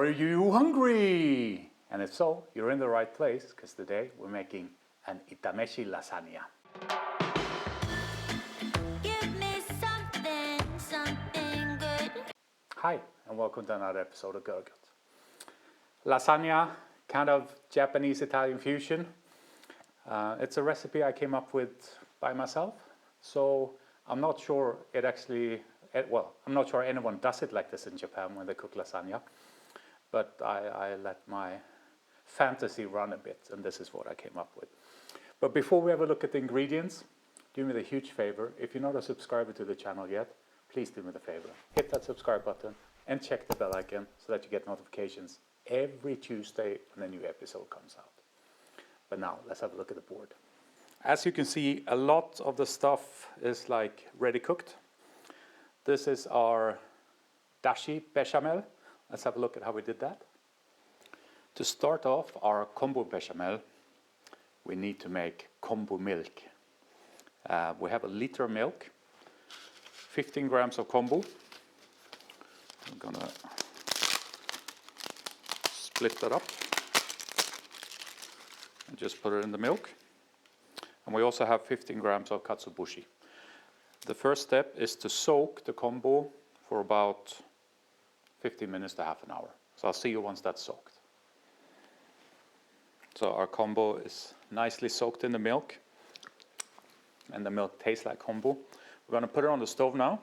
Are you hungry? And if so, you're in the right place, because today we're making an Itameshi Lasagna. Give me something good. Hi, and welcome to another episode of Görgött. Lasagna, kind of Japanese-Italian fusion. It's a recipe I came up with by myself, so I'm not sure I'm not sure anyone does it like this in Japan when they cook lasagna, but I let my fantasy run a bit, and this is what I came up with. But before we have a look at the ingredients, do me the huge favor, if you're not a subscriber to the channel yet, please do me the favor. Hit that subscribe button and check the bell icon so that you get notifications every Tuesday when a new episode comes out. But now, let's have a look at the board. As you can see, a lot of the stuff is like ready cooked. This is our Dashi Béchamel. Let's have a look at how we did that. To start off our Kombu Béchamel, we need to make Kombu milk. We have a liter of milk, 15 grams of Kombu. I'm gonna split that up and just put it in the milk. And we also have 15 grams of Katsuobushi. The first step is to soak the kombu for about 15 minutes to half an hour. So I'll see you once that's soaked. So our kombu is nicely soaked in the milk, and the milk tastes like kombu. We're going to put it on the stove now.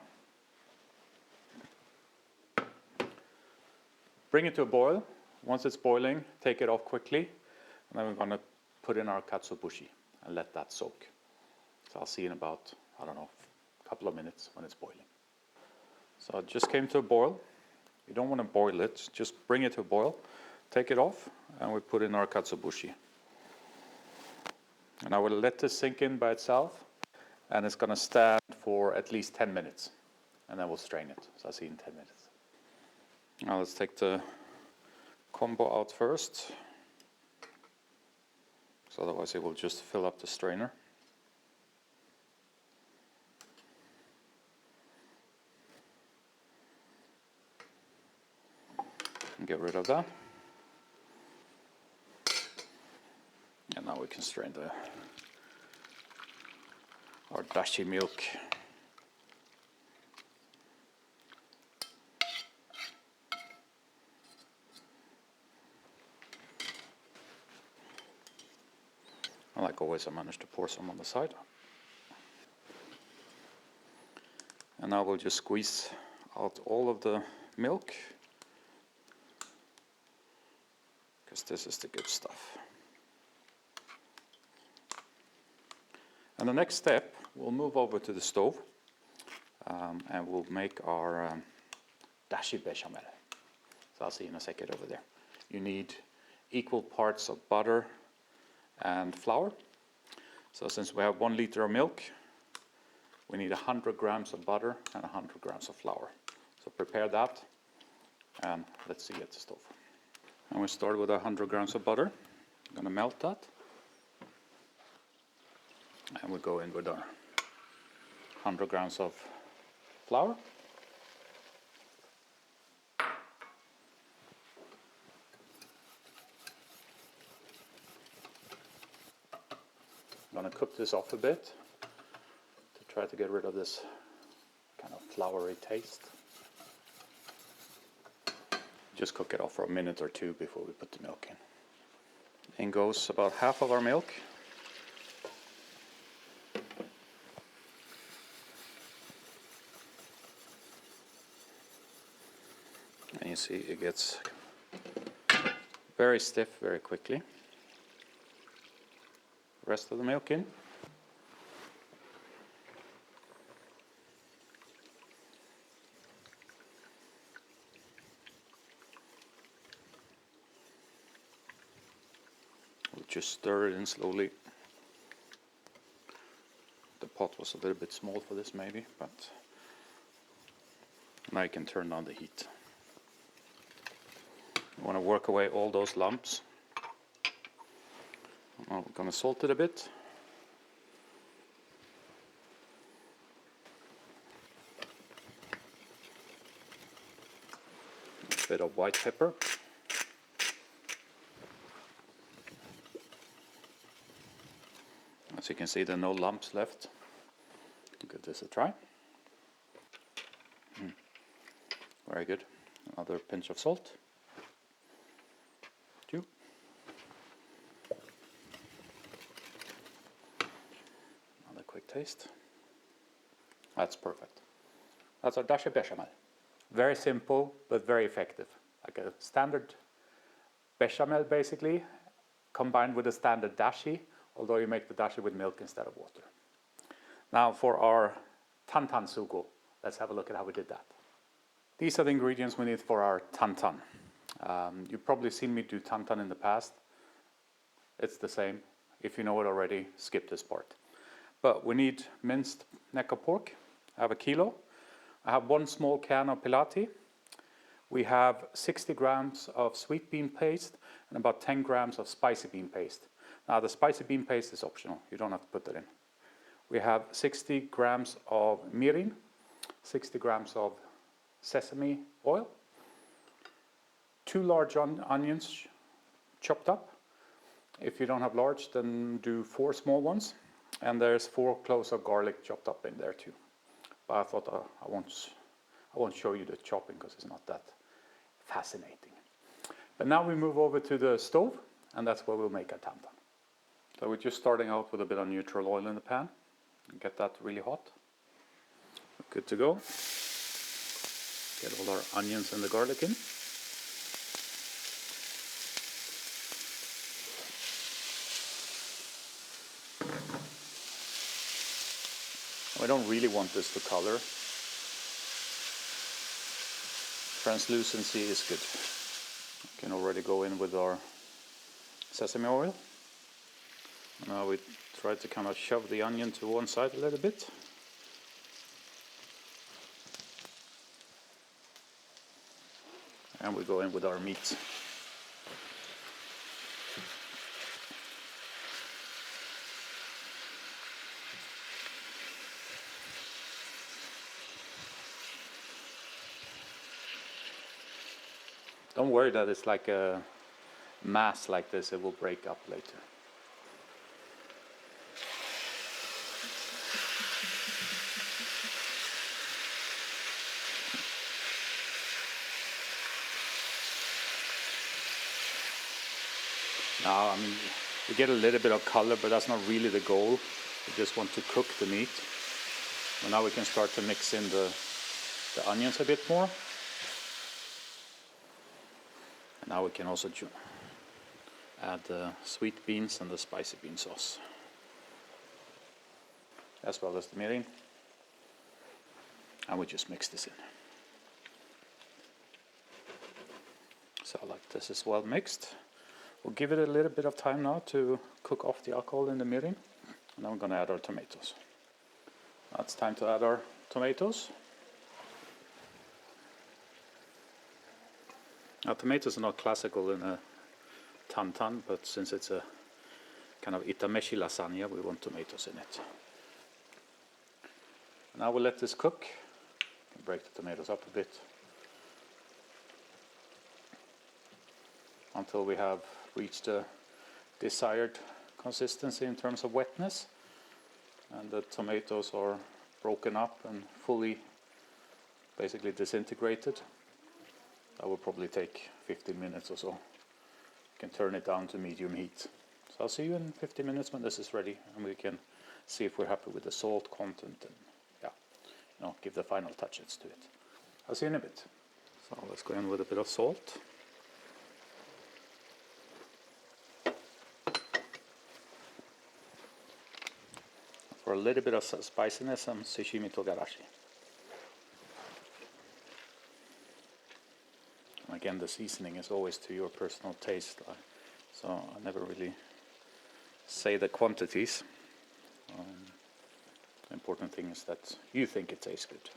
Bring it to a boil. Once it's boiling, take it off quickly, and then we're going to put in our Katsuobushi and let that soak. So I'll see you in about, couple of minutes when it's boiling. So it just came to a boil. You don't want to boil it, just bring it to a boil, take it off, and we put in our Katsuobushi. And I will let this sink in by itself, and it's going to stand for at least 10 minutes, and then we'll strain it. So I'll see you in 10 minutes. Now let's take the kombu out first, so otherwise it will just fill up the strainer. Get rid of that. And now we can strain our dashi milk. And like always, I managed to pour some on the side. And now we'll just squeeze out all of the milk, because this is the good stuff. And the next step, we'll move over to the stove, and we'll make our Dashi Béchamel. So I'll see you in a second over there. You need equal parts of butter and flour. So since we have 1 liter of milk, we need 100 grams of butter and 100 grams of flour. So prepare that, and let's see at the stove. And we start with 100 grams of butter. I'm going to melt that. And we go in with our 100 grams of flour. I'm going to cook this off a bit to try to get rid of this kind of floury taste. Just cook it off for a minute or two before we put the milk in. In goes about half of our milk. And you see it gets very stiff very quickly. Rest of the milk in. We'll just stir it in slowly. The pot was a little bit small for this maybe, but now you can turn down the heat. You want to work away all those lumps. Now we're going to salt it a bit. A bit of white pepper. As you can see, there are no lumps left. Give this a try. Very good. Another pinch of salt. 2. Another quick taste. That's perfect. That's our Dashi Béchamel. Very simple, but very effective. Like a standard Béchamel, basically, combined with a standard dashi, although you make the dashi with milk instead of water. Now for our Tan Sugo, let's have a look at how we did that. These are the ingredients we need for our Tan. You've probably seen me do Tan in the past. It's the same. If you know it already, skip this part. But we need minced neck of pork. I have 1 kilo. I have 1 small can of Pelati. We have 60 grams of sweet bean paste and about 10 grams of spicy bean paste. Now the spicy bean paste is optional. You don't have to put that in. We have 60 grams of Mirin, 60 grams of Sesame Oil, 2 large onions chopped up. If you don't have large, then do 4 small ones. And there's 4 cloves of garlic chopped up in there too. But I thought I won't show you the chopping because it's not that fascinating. But now we move over to the stove, and that's where we'll make our Tan. So we're just starting out with a bit of neutral oil in the pan. Get that really hot. Good to go. Get all our onions and the garlic in. We don't really want this to color. Translucency is good. We can already go in with our sesame oil. Now we try to kind of shove the onion to one side a little bit. And we go in with our meat. Don't worry that it's like a mass like this, it will break up later. Now, I mean, you get a little bit of color, but that's not really the goal. We just want to cook the meat. And now we can start to mix in the onions a bit more. And now we can also add the sweet beans and the spicy bean sauce, as well as the mirin. And we just mix this in. So like this is well mixed. We'll give it a little bit of time now to cook off the alcohol in the mirin. And then we're going to add our tomatoes. Now it's time to add our tomatoes. Now tomatoes are not classical in a Tan, but since it's a kind of Itameshi Lasagna, we want tomatoes in it. Now we'll let this cook. Break the tomatoes up a bit until we have reached the desired consistency in terms of wetness, and the tomatoes are broken up and fully basically disintegrated. That will probably take 15 minutes or so. You can turn it down to medium heat. So I'll see you in 15 minutes when this is ready, and we can see if we're happy with the salt content and give the final touches to it. I'll see you in a bit. So let's go in with a bit of salt. For a little bit of spiciness, some Shishimi Togarashi. And again, the seasoning is always to your personal taste, so I never really say the quantities. The important thing is that you think it tastes good.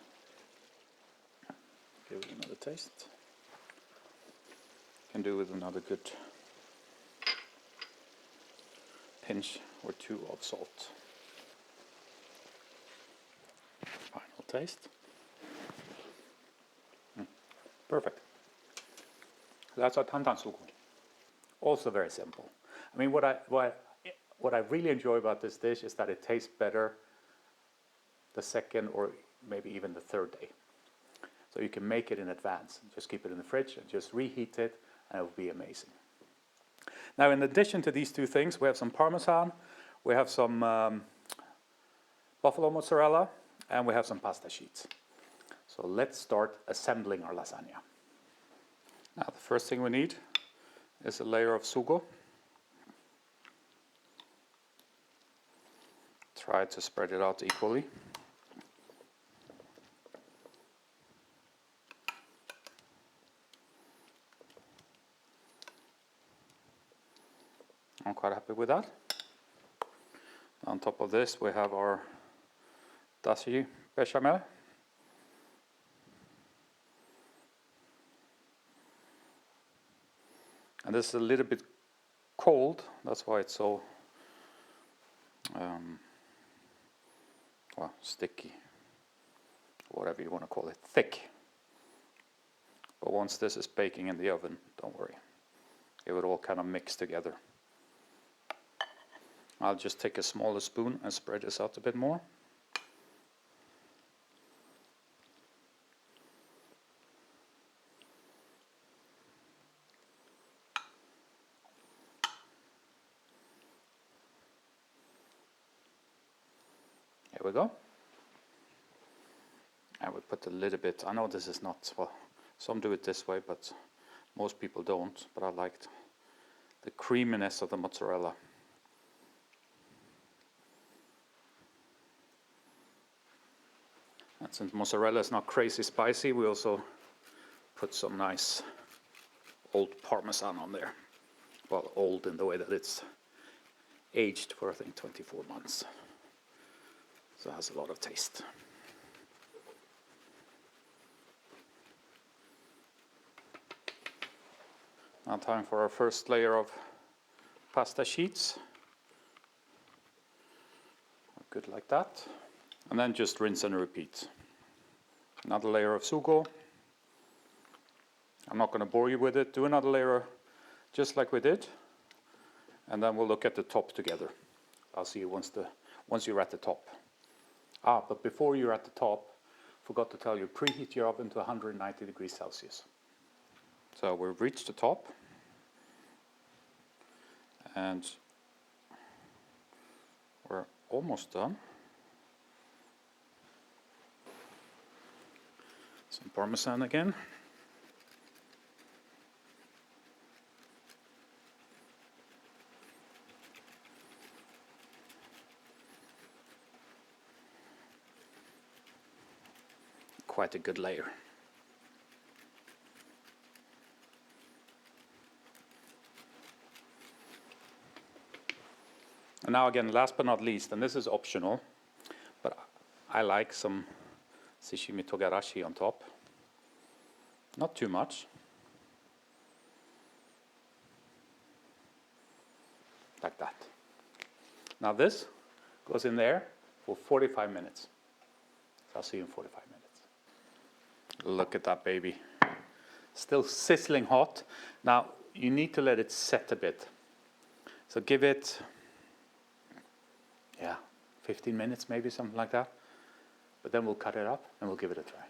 Give it another taste. Can do with another good pinch or 2 of salt. Final taste. Perfect. That's our Tan sugo. Also very simple. I mean, what what I really enjoy about this dish is that it tastes better the second or maybe even the third day. So you can make it in advance. Just keep it in the fridge and just reheat it, and it will be amazing. Now, in addition to these two things, we have some Parmesan, we have some buffalo mozzarella, and we have some pasta sheets. So let's start assembling our lasagna. Now, the first thing we need is a layer of sugo. Try to spread it out equally. I'm quite happy with that. On top of this, we have our Dashi Béchamel. And this is a little bit cold, that's why it's so sticky, whatever you want to call it, thick. But once this is baking in the oven, don't worry, it will all kind of mix together. I'll just take a smaller spoon and spread this out a bit more. Here we go. I would put a little bit, I know this is not, well, some do it this way, but most people don't, but I liked the creaminess of the mozzarella. And since mozzarella is not crazy spicy, we also put some nice old Parmesan on there. Well, old in the way that it's aged for, I think, 24 months. So it has a lot of taste. Now time for our first layer of pasta sheets. Good like that. And then just rinse and repeat. Another layer of sugo. I'm not going to bore you with it. Do another layer just like we did. And then we'll look at the top together. I'll see you once you're at the top. But before you're at the top, forgot to tell you, preheat your oven to 190 degrees Celsius. So we've reached the top. And we're almost done. Some Parmesan again. Quite a good layer. And now again, last but not least, and this is optional, but I like some Shishimi Togarashi on top. Not too much. Like that. Now this goes in there for 45 minutes. So I'll see you in 45 minutes. Look at that baby. Still sizzling hot. Now you need to let it set a bit. So give it, 15 minutes maybe, something like that. But then we'll cut it up and we'll give it a try.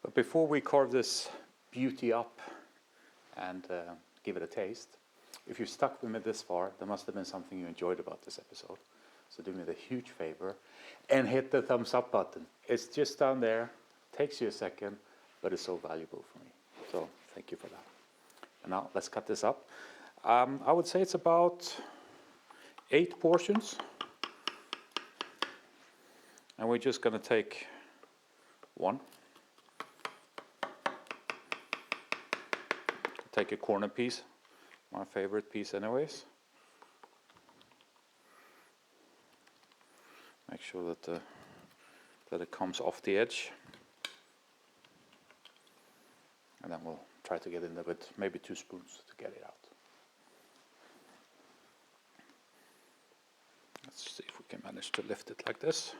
But before we carve this beauty up and give it a taste, if you're stuck with me this far, there must have been something you enjoyed about this episode. So do me the huge favor and hit the thumbs up button. It's just down there. Takes you a second, but it's so valuable for me. So thank you for that. And now let's cut this up. I would say it's about 8 portions. And we're just going to take one. Take a corner piece, my favorite piece anyways. Make sure that it comes off the edge. And then we'll try to get in there with maybe 2 spoons to get it out. Let's see if we can manage to lift it like this.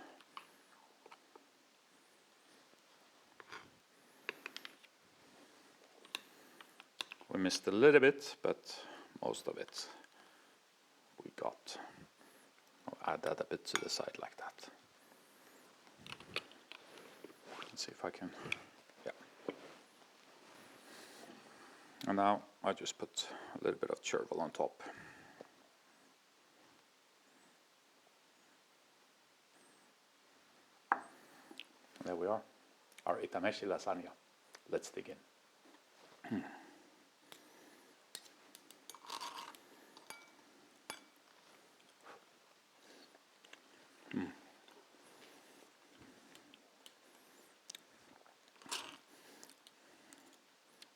We missed a little bit, but most of it we got. I'll add that a bit to the side like that. Let's see if I can, yeah. And now I just put a little bit of chervil on top. There we are, our Itameshi lasagna. Let's dig in.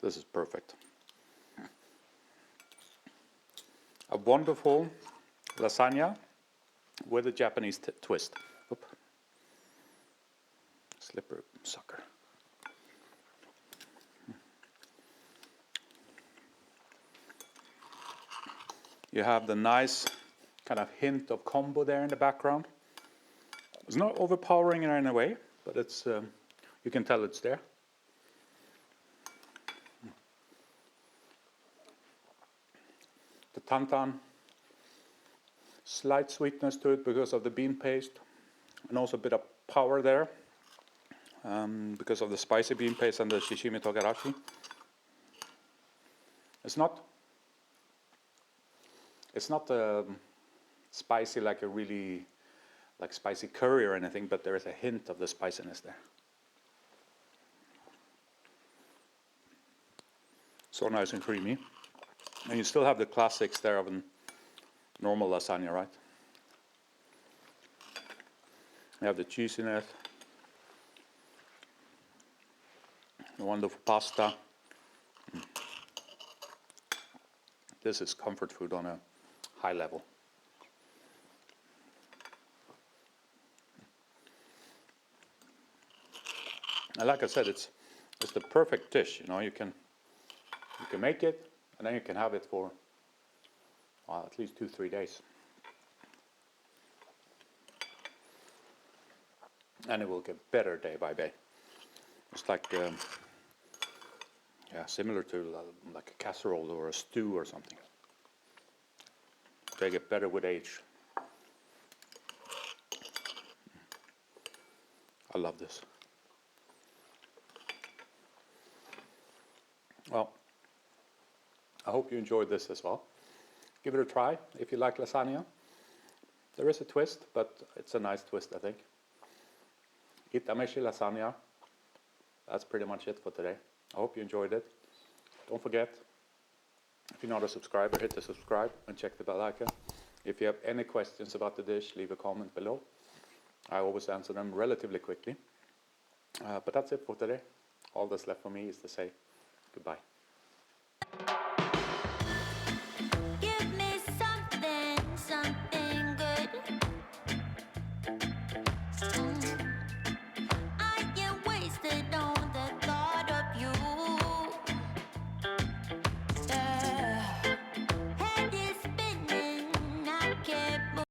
This is perfect. A wonderful lasagna with a Japanese twist. Oop. Slippery sucker. You have the nice kind of hint of Kombu there in the background. It's not overpowering in any way, but it's you can tell it's there. The tantan, slight sweetness to it because of the bean paste, and also a bit of power there because of the spicy bean paste and the Shishimi Togarashi. It's not spicy like a really like spicy curry or anything, but there is a hint of the spiciness there. So nice and creamy. And you still have the classics there of a normal lasagna, right? You have the cheesiness, the wonderful pasta. This is comfort food on a high level. And like I said, it's the perfect dish. You know, you can make it, and then you can have it for at least 2-3 days, and it will get better day by day. It's like similar to like a casserole or a stew or something. They get better with age. I love this. Well, I hope you enjoyed this as well. Give it a try if you like lasagna. There is a twist, but it's a nice twist, I think. Itameshi Lasagna. That's pretty much it for today. I hope you enjoyed it. Don't forget, if you're not a subscriber, hit the subscribe and check the bell icon. If you have any questions about the dish, leave a comment below. I always answer them relatively quickly. But that's it for today. All that's left for me is to say goodbye.